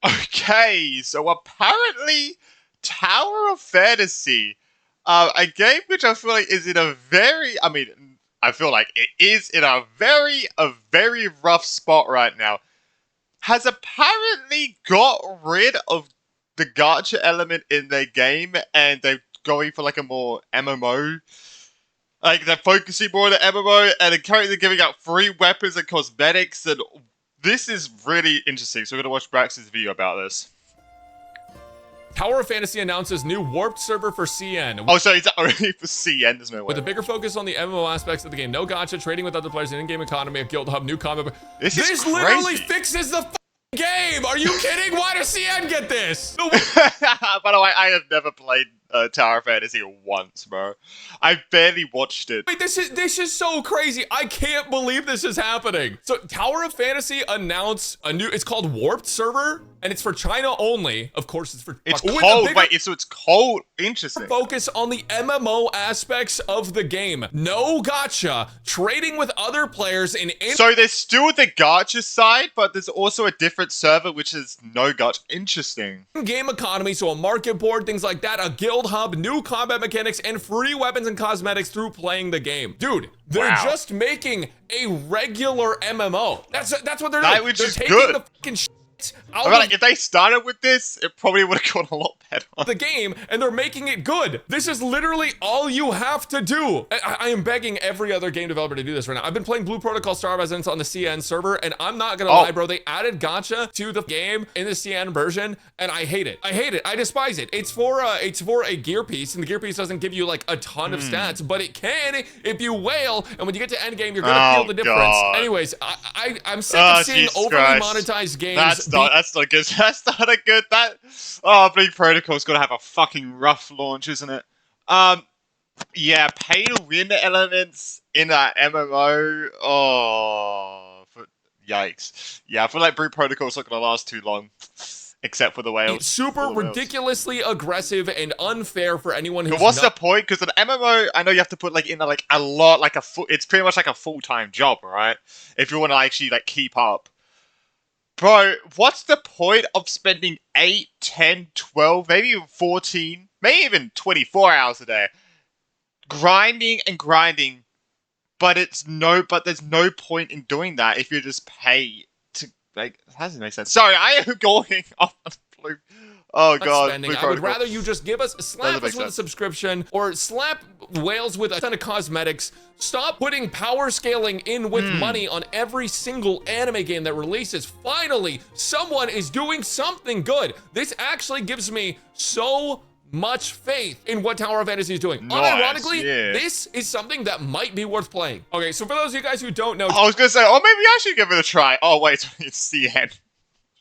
Okay, so apparently, Tower of Fantasy, a game which I feel like is in a very, I feel like it is in a very rough spot right now, has apparently got rid of the gacha element in their game, and they're going for like a more MMO. Like they're focusing more on the MMO, and they're currently giving out free weapons and cosmetics, and this is really interesting. So we're gonna watch Brax's video about this. Tower of Fantasy announces new warped server for CN. Oh, so it's only for CN, there's no way. With a bigger focus on the MMO aspects of the game. No gacha, trading with other players, an in-game economy, a guild hub, new combat. This literally fixes the game! Are you kidding? Why does CN get this? By the way, I have never played Tower of Fantasy once, bro. I barely watched it. Wait, this is so crazy. I can't believe this is happening. So Tower of Fantasy announced a new, it's called Warped Server, and it's for China only. Of course, it's for... It's cold. Wait, so it's cold. Interesting. Focus on the MMO aspects of the game. No gacha, trading with other players in... So there's still the gacha side, but there's also a different server, which is no gacha. Interesting. Game economy, so a market board, things like that, a guild hub, new combat mechanics, and free weapons and cosmetics through playing the game. Dude, they're just making a regular MMO. That's what they're doing. Which they're is taking good. The fucking shit I mean, like, if they started with this, it probably would have gone a lot better. The game, and they're making it good. This is literally all you have to do. I am begging every other game developer to do this right now. I've been playing Blue Protocol Star Residence on the CN server, and I'm not gonna lie, bro. They added gacha to the game in the CN version, and I hate it. I hate it. I despise it. It's for a gear piece, and the gear piece doesn't give you like a ton of stats, but it can if you whale. And when you get to end game, you're gonna feel the difference. God. Anyways, I'm sick of seeing overly monetized games. That's not good. That's not a good. Blue Protocol's got to have a fucking rough launch, isn't it? Yeah, pay to win elements in that MMO. Yikes. Yeah, I feel like Blue Protocol's not going to last too long, except for the whales. It's super ridiculously aggressive and unfair for anyone who's. But what's the point? Because an MMO, I know you have to put like in like a lot, like it's pretty much like a full-time job, right? If you want to actually like keep up. Bro, what's the point of spending 8, 10, 12, maybe even 14, maybe even 24 hours a day grinding and grinding, but there's no point in doing that if you just pay to, like, that doesn't make sense. Sorry, I am going off on Blue. Oh god, I would rather you just give us, slap us with a subscription, or slap whales with a ton of cosmetics. Stop putting power scaling in with money on every single anime game that releases. Finally, someone is doing something good. This actually gives me so much faith in what Tower of Fantasy is doing. Nice, Unironically, this is something that might be worth playing. Okay, so for those of you guys who don't know, I was gonna say, maybe I should give it a try. Oh wait, it's CN.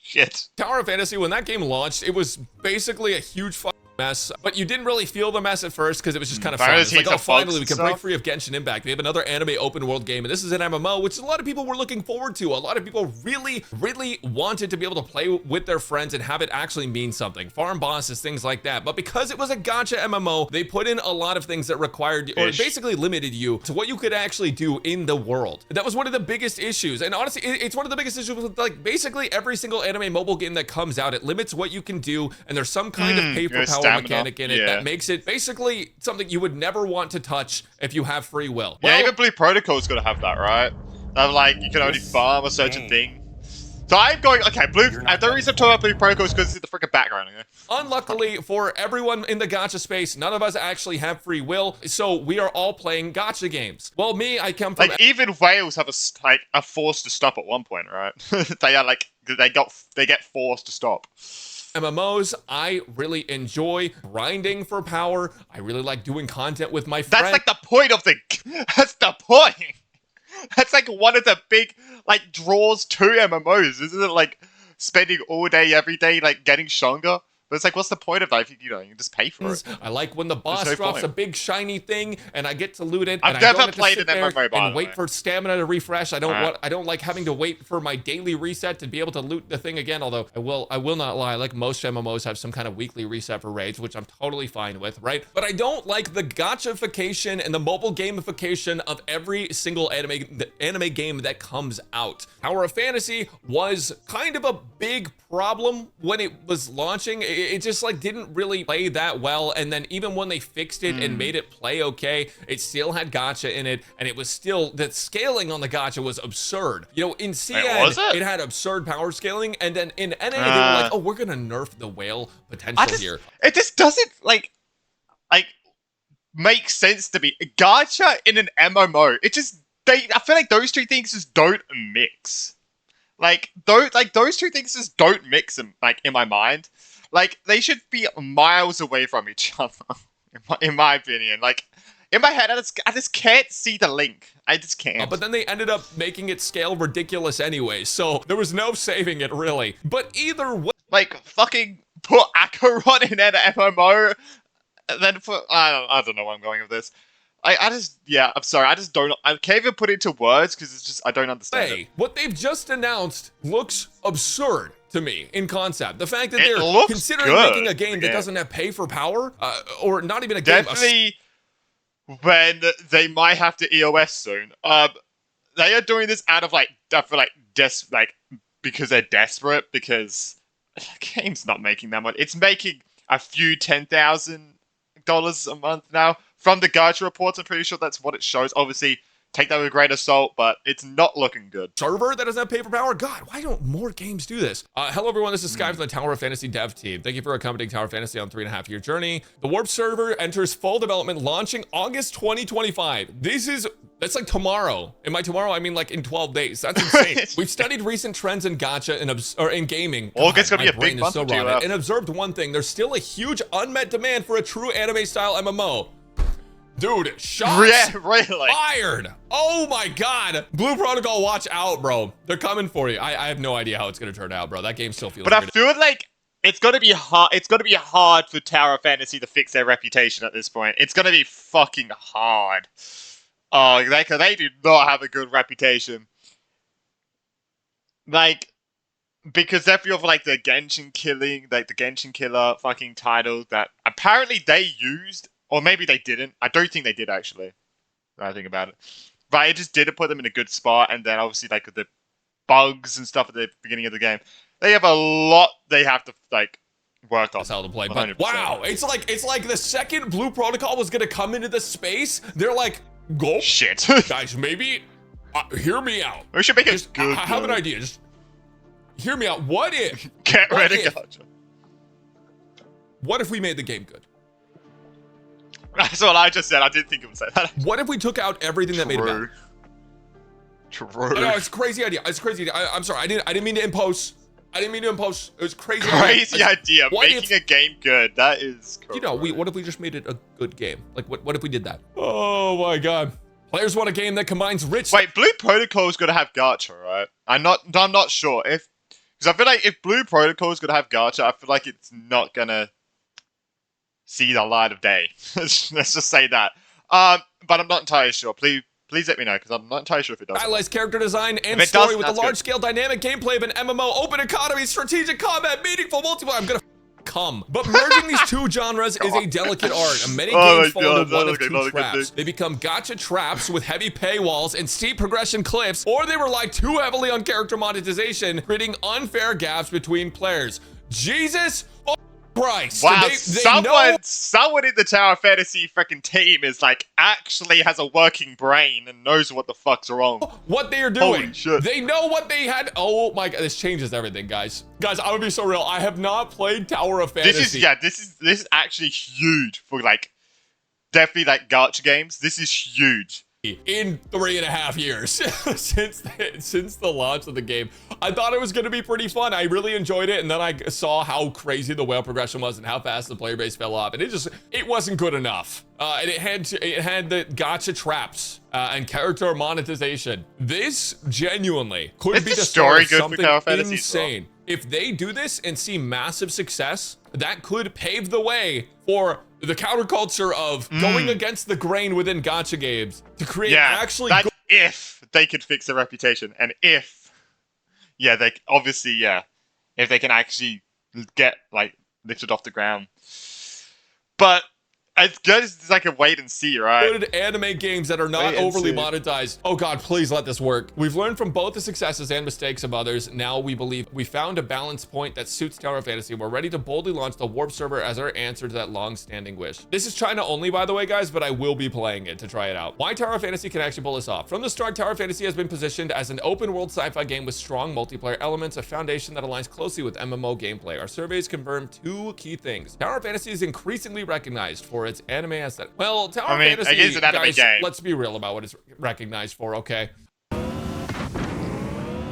Shit. Tower of Fantasy, when that game launched, it was basically a huge mess, but you didn't really feel the mess at first because it was just kind of fun. It's like, oh, finally we can break free of Genshin Impact. We have another anime open world game, and this is an MMO, which a lot of people were looking forward to. A lot of people really wanted to be able to play with their friends and have it actually mean something. Farm bosses, things like that. But because it was a gacha MMO, they put in a lot of things that required, or basically limited you to what you could actually do in the world. That was one of the biggest issues. And honestly, it's one of the biggest issues with like basically every single anime mobile game that comes out. It limits what you can do, and there's some kind of pay for power mechanic in it that makes it basically something you would never want to touch if you have free will. Yeah, even Blue Protocol's gonna have that, right? Of like, you can only farm a certain thing. So I'm going, okay, the reason I'm talking about Blue Protocol is because it's the freaking background, okay? Unluckily for everyone in the gacha space, none of us actually have free will, so we are all playing gacha games. Well, me, I come from... Like, even whales have a forced to stop at one point, right? They are like, they get forced to stop. MMOs, I really enjoy grinding for power. I really like doing content with my friends. That's like the point of that's the point. That's like one of the big, like, draws to MMOs, isn't it? Like, spending all day, every day, like, getting stronger. But it's like, what's the point of that if you can just pay for it? I like when the boss drops a big shiny thing and I get to loot it. I've never played an MMO and wait for stamina to refresh. I don't like having to wait for my daily reset to be able to loot the thing again. Although I will not lie, like most MMOs have some kind of weekly reset for raids, which I'm totally fine with, right? But I don't like the gachification and the mobile gamification of every single anime game that comes out. Tower of Fantasy was kind of a big problem when it was launching. It just like didn't really play that well, and then even when they fixed it and made it play okay, it still had gacha in it, and it was still, the scaling on the gacha was absurd. You know, in CN it had absurd power scaling, and then in NA they were like, oh, we're gonna nerf the whale potential here. It just doesn't like make sense to me. Gacha in an MMO, it just I feel like those two things just don't mix. Like those two things just don't mix in, like, in my mind. Like, they should be miles away from each other, in my opinion. Like, in my head, I just can't see the link. I just can't. But then they ended up making it scale ridiculous anyway, so there was no saving it, really. But either way, like, fucking put Acheron in an MMO, and then put, I don't know where I'm going with this. I'm sorry, I can't even put it into words because it's just, I don't understand it. What they've just announced looks absurd to me in concept. The fact that they're considering making a game that doesn't have pay for power, or not even a game. Definitely when they might have to EOS soon. They are doing this out of, like, I feel like, because they're desperate, because the game's not making that much. It's making a few $10,000 a month now. From the Gacha reports, I'm pretty sure that's what it shows. Obviously, take that with a grain of salt, but it's not looking good. Server that doesn't have pay for power? God, why don't more games do this? Hello, everyone. This is Sky from the Tower of Fantasy dev team. Thank you for accompanying Tower of Fantasy on 3.5-year journey. The Warp server enters full development, launching August 2025. That's like tomorrow. And by tomorrow, I mean like in 12 days. That's insane. We've studied recent trends in gacha and in gaming. August gonna be a big month for you. And observed one thing. There's still a huge unmet demand for a true anime-style MMO. Dude, shots fired. Oh my God. Blue Protocol, watch out, bro. They're coming for you. I have no idea how it's going to turn out, bro. That game still feels But I feel like it's going to be hard. It's going to be hard for Tower of Fantasy to fix their reputation at this point. It's going to be fucking hard. Oh, they do not have a good reputation. Like, because they feel like the Genshin killer fucking title that apparently they used. Or maybe they didn't. I don't think they did, actually. When I think about it. But it just didn't put them in a good spot. And then, obviously, like, the bugs and stuff at the beginning of the game. They have a lot they have to, like, work on. That's how to play. But wow, it's like the second Blue Protocol was going to come into the space, they're like, go. Shit. Guys, maybe, hear me out. We should make it good. I have an idea. Just hear me out. What if... Get rid of Gacha. What if we made the game good? That's what I just said. I didn't think it would say that. What if we took out everything that made it bad? True. No, it's a crazy idea. It's a crazy idea. I'm sorry. I didn't mean to impose. It was a crazy idea. Making a game good. That is correct. You know, what if we just made it a good game? Like, what if we did that? Oh my God. Players want a game that combines rich... Wait, Blue Protocol is going to have gacha, right? I'm not sure. Because I feel like if Blue Protocol is going to have gacha, I feel like it's not going to see the light of day. Let's just say that. But I'm not entirely sure. Please let me know, because I'm not entirely sure if it does. Stylized character design and story with a large-scale dynamic gameplay of an MMO, open economy, strategic combat, meaningful multiplayer. I'm gonna come. But merging these two genres is a delicate art, and many games fall into one of two traps. They become gacha traps with heavy paywalls and steep progression cliffs, or they rely too heavily on character monetization, creating unfair gaps between players. Jesus Christ. Wow, someone in the Tower of Fantasy freaking team is like, actually has a working brain and knows what the fuck's wrong. What they are doing. Holy shit. They know what they had. Oh my God, this changes everything, guys. Guys, I'm gonna be so real. I have not played Tower of Fantasy. This is actually huge for, like, definitely, like, gacha games. This is huge. In 3.5 years since the launch of the game. I thought it was going to be pretty fun. I really enjoyed it, and then I saw how crazy the whale progression was and how fast the player base fell off, and it wasn't good enough. And it had the gacha traps and character monetization. This genuinely could be the story of something insane. If they do this and see massive success, that could pave the way for the counterculture of going against the grain within gacha games to create actually that's if they could fix their reputation, and if they obviously if they can actually get like lifted off the ground. But it's good. It's like a wait and see, right? Good anime games that are not overly monetized. Oh God, please let this work. We've learned from both the successes and mistakes of others. Now we believe we found a balance point that suits Tower of Fantasy. We're ready to boldly launch the Warp server as our answer to that long-standing wish. This is China only, by the way, guys, but I will be playing it to try it out. Why Tower of Fantasy can actually pull this off? From the start, Tower of Fantasy has been positioned as an open-world sci-fi game with strong multiplayer elements, a foundation that aligns closely with MMO gameplay. Our surveys confirm two key things. Tower of Fantasy is increasingly recognized for its anime aesthetic. Well, Tower of Fantasy, it is an anime game. Let's be real about what it's recognized for, okay? Wait,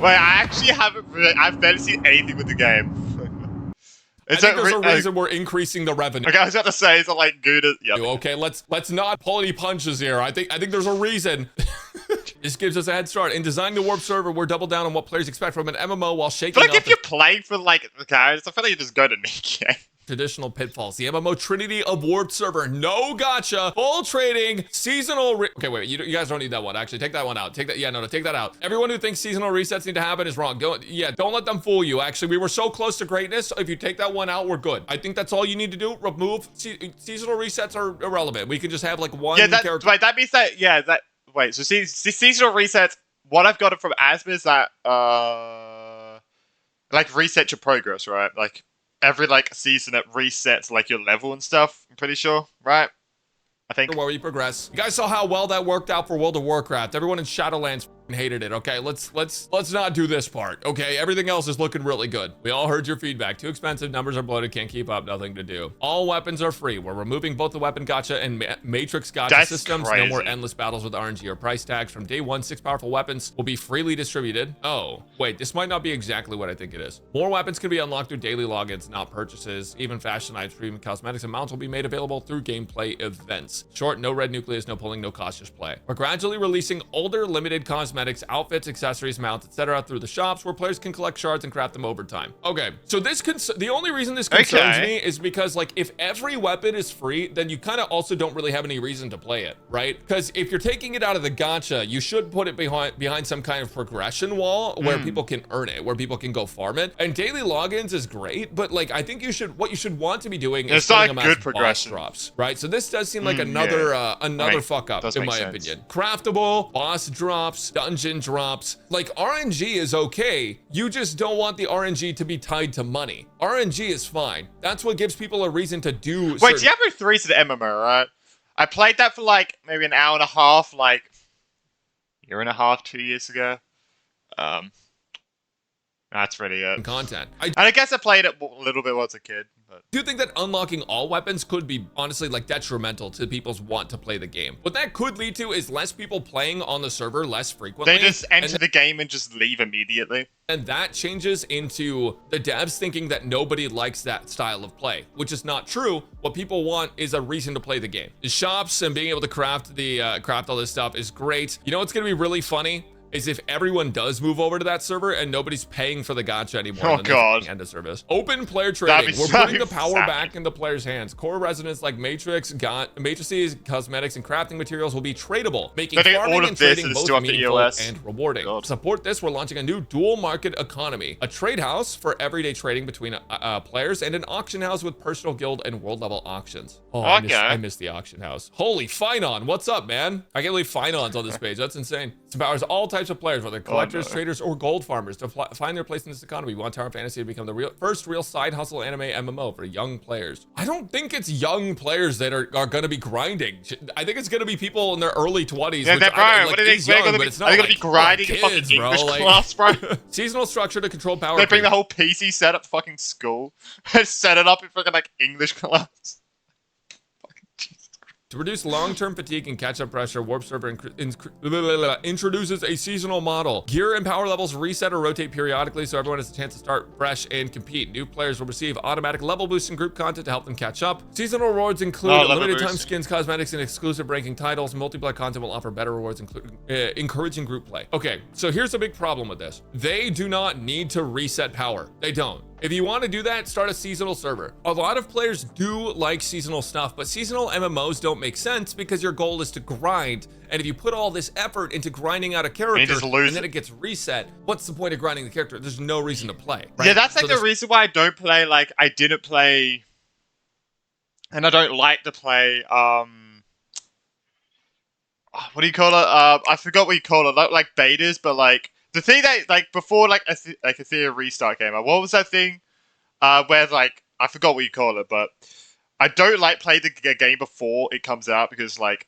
I actually I've barely seen anything with the game. I think there's a reason we're increasing the revenue. Okay, I was about to say, is it like good as... Yep. Okay, let's not pull any punches here. I think there's a reason. This gives us a head start. In designing the Warp server, we're double down on what players expect from an MMO while shaking up... if you're playing for, like, the characters, I feel like you just go to Nikkei. Traditional pitfalls. The MMO trinity of Warp server. No gacha. Full trading. Seasonal... Okay, wait. You guys don't need that one. Actually, take that one out. Take that... Yeah, no, take that out. Everyone who thinks seasonal resets need to happen is wrong. Don't let them fool you. Actually, we were so close to greatness. If you take that one out, we're good. I think that's all you need to do. Remove... seasonal resets are irrelevant. We can just have, like, one character... Wait, that means that... Yeah, that... Wait, so seasonal resets... What I've got from Asma is that... like, reset your progress, right? Like... Every, like, season it resets, like, your level and stuff, I'm pretty sure, right? I think. Where you progress. You guys saw how well that worked out for World of Warcraft. Everyone in Shadowlands hated it, okay? Let's not do this part, okay? Everything else is looking really good. We all heard your feedback. Too expensive, numbers are bloated, can't keep up, nothing to do. All weapons are free. We're removing both the weapon gacha and matrix gacha systems. Crazy. No more endless battles with RNG or price tags. From day one, 6 powerful weapons will be freely distributed. Oh, wait, this might not be exactly what I think it is. More weapons can be unlocked through daily logins, not purchases. Even fashion items, premium cosmetics and mounts will be made available through gameplay events. Short, no red nucleus, no pulling, no cost, just play. We're gradually releasing older limited cosmetics, outfits, accessories, mounts, etc. through the shops where players can collect shards and craft them over time. Okay, so the only reason this concerns me is because, like, if every weapon is free, then you kind of also don't really have any reason to play it, right? Because if you're taking it out of the gacha, you should put it behind some kind of progression wall where people can earn it, where people can go farm it. And daily logins is great, but, like, I think what you should want to be doing is putting them as boss drops, right? So this does seem like another fuck up in my opinion. Craftable, boss drops, dungeon drops. Like, RNG is okay. You just don't want the RNG to be tied to money. RNG is fine. That's what gives people a reason to do. Wait, Diablo 3 is an MMO, right? I played that for like maybe an hour and a half, like a year and a half, 2 years ago. That's really it. Content. I guess I played it a little bit when I was a kid. But. Do you think that unlocking all weapons could be honestly like detrimental to people's want to play the game? What that could lead to is less people playing on the server less frequently. They just enter the game and just leave immediately. And that changes into the devs thinking that nobody likes that style of play, which is not true. What people want is a reason to play the game. The shops and being able to craft all this stuff is great. You know what's gonna be really funny? Is if everyone does move over to that server and nobody's paying for the gacha anymore. Oh god. End of service. Open player trading. We're putting the power back into players' hands. Core residents like matrices, cosmetics, and crafting materials will be tradable, making farming and trading both meaningful and rewarding. To support this, we're launching a new dual market economy, a trade house for everyday trading between players, and an auction house with personal guild and world level auctions. Oh, I miss the auction house. Holy Finon, what's up, man? I can't believe Finon's on this page. That's insane. It empowers all types of players, whether collectors, traders, or gold farmers, to find their place in this economy. We want Tower of Fantasy to become the first real side hustle anime MMO for young players. I don't think it's young players that are going to be grinding. I think it's going to be people in their early 20s. Yeah, which what are they going to be grinding in fucking English class, bro? Seasonal structure to control power. They bring the whole PC setup to fucking school and set it up in fucking like English class. To reduce long-term fatigue and catch-up pressure, Warp Server introduces a seasonal model. Gear and power levels reset or rotate periodically so everyone has a chance to start fresh and compete. New players will receive automatic level boosts and group content to help them catch up. Seasonal rewards include limited time skins, cosmetics, and exclusive ranking titles. Multiplayer content will offer better rewards, including encouraging group play. Okay, so here's a big problem with this. They do not need to reset power. They don't. If you want to do that, start a seasonal server. A lot of players do like seasonal stuff, but seasonal MMOs don't make sense because your goal is to grind. And if you put all this effort into grinding out a character and then it gets reset, what's the point of grinding the character? There's no reason to play. Right? Yeah, that's like the reason why I don't play, like, I didn't play, and I don't like to play, what do you call it? I forgot what you call it. Like betas, but like the thing that like before like a Theater Restart game. What was that thing? Where like I forgot what you call it, but I don't like play the game before it comes out because like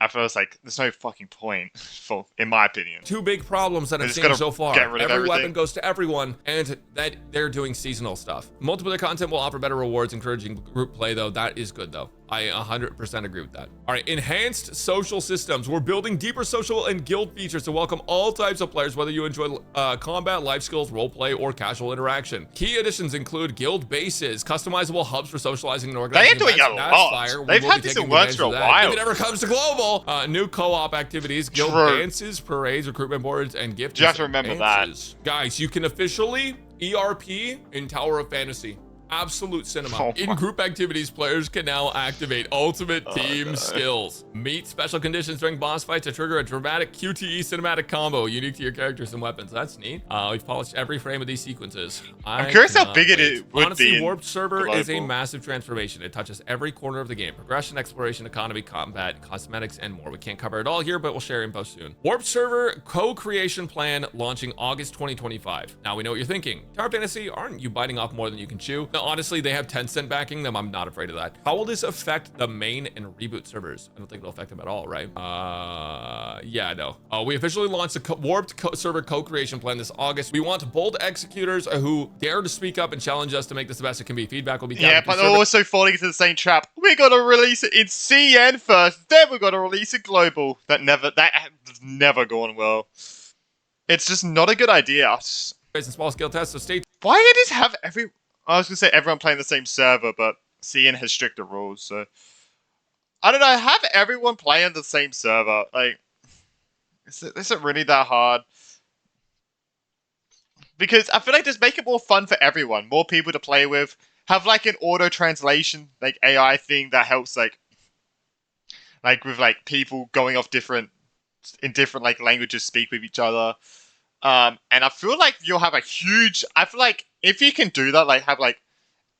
at first like there's no fucking point for in my opinion. Two big problems that I've seen so far. Every weapon goes to everyone, and that they're doing seasonal stuff. Multiplayer content will offer better rewards, encouraging group play though. That is good though. I 100% agree with that. All right, enhanced social systems. We're building deeper social and guild features to welcome all types of players, whether you enjoy combat, life skills, roleplay, or casual interaction. Key additions include guild bases, customizable hubs for socializing and organizing. They're doing a lot. They've had this in works for a while. If it ever comes to global, new co-op activities, guild dances, parades, recruitment boards, and gift. You have to remember that. Guys, you can officially ERP in Tower of Fantasy. Absolute cinema. In group activities, players can now activate ultimate team skills. Meet special conditions during boss fights to trigger a dramatic QTE cinematic combo unique to your characters and weapons. That's neat. We've polished every frame of these sequences. I'm curious how big it would Honestly, be. Warped Server is a massive transformation. It touches every corner of the game. Progression, exploration, economy, combat, cosmetics, and more. We can't cover it all here, but we'll share info soon. Warped Server co-creation plan launching August 2025. Now we know what you're thinking. Tower Fantasy, aren't you biting off more than you can chew? No, honestly, they have Tencent backing them. I'm not afraid of that. How will this affect the main and reboot servers? I don't think it'll affect them at all, right? Yeah, no. We officially launched a Warped server co-creation plan this August. We want bold executors who dare to speak up and challenge us to make this the best it can be. Feedback will be yeah, but they're also falling into the same trap. We're gonna release it in CN first, then we're gonna release it global. That has never gone well. It's just not a good idea. Small scale tests, so stay tuned. Why did it have I was gonna say everyone playing the same server, but CN has stricter rules, so I don't know. Have everyone playing the same server? Like, is it really that hard? Because I feel like just make it more fun for everyone, more people to play with. Have like an auto translation, like AI thing that helps, like with like people going off different like languages, speak with each other. And I feel like you'll have I feel like if you can do that, like have like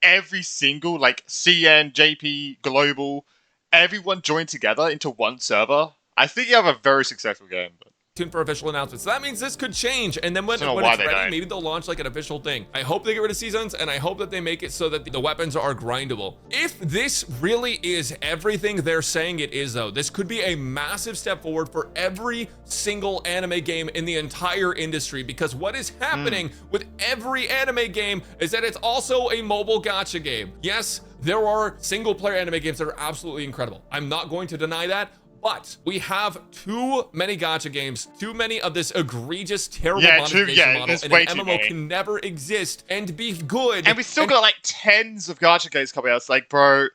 every single like CN, JP, global, everyone join together into one server, I think you have a very successful game. But tuned for official announcements. So that means this could change, and then when it's ready, maybe they'll launch like an official thing. I hope they get rid of seasons, and I hope that they make it so that the weapons are grindable. If this really is everything they're saying it is, though, this could be a massive step forward for every single anime game in the entire industry, because what is happening with every anime game is that it's also a mobile gacha game. Yes, there are single player anime games that are absolutely incredible. I'm not going to deny that. But we have too many gacha games, too many of this egregious, terrible monetization model, and an MMO can never exist and be good. And we still got like tens of gacha games coming out. It's like, bro,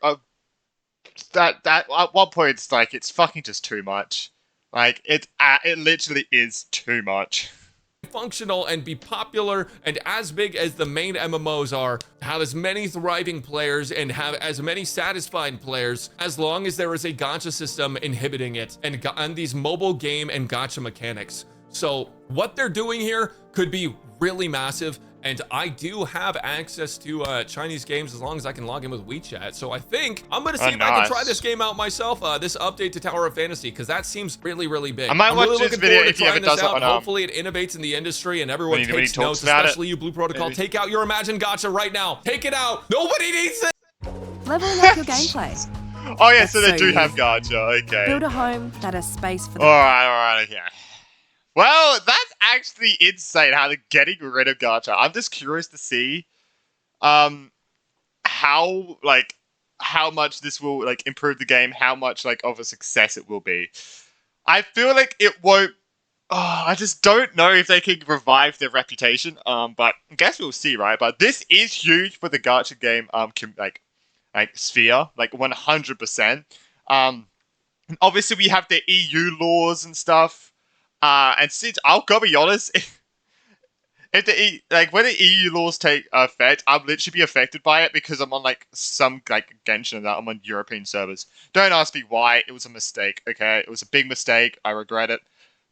that at one point it's like it's fucking just too much. Like it literally is too much. Functional and be popular and as big as the main MMOs are, have as many thriving players and have as many satisfied players, as long as there is a gacha system inhibiting it and these mobile game and gacha mechanics. So what they're doing here could be really massive, and I do have access to Chinese games as long as I can log in with WeChat. So I think I'm gonna see if I can try this game out myself, this update to Tower of Fantasy, because that seems really, really big. I might watch this video if you ever does it on Hopefully it innovates in the industry and everyone takes notes, especially you Blue Protocol. Maybe. Take out your Imagine Gacha right now. Take it out. Nobody needs it. Leveling up your gameplay. Oh yeah, so they do have gacha. Okay. Build a home that has space for. All right, okay. Well, that's actually insane how they're getting rid of gacha. I'm just curious to see how much this will like improve the game, how much like of a success it will be. I feel like it won't. I just don't know if they can revive their reputation. But I guess we'll see, right? But this is huge for the gacha game like sphere, like 100%. And obviously we have the EU laws and stuff. And since I'll go be honest, if like when the EU laws take effect, I'll literally be affected by it because I'm on like some like Genshin and that I'm on European servers. Don't ask me why. It was a mistake. Okay, it was a big mistake. I regret it.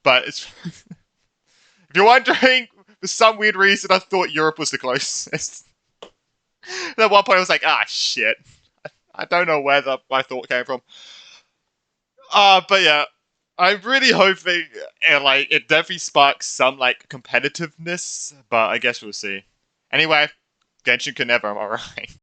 But it's if you're wondering, for some weird reason, I thought Europe was the closest. At one point, I was like, ah, shit. I don't know where my thought came from. But yeah, I'm really hoping it definitely sparks some like competitiveness, but I guess we'll see. Anyway, Genshin can never, am I right?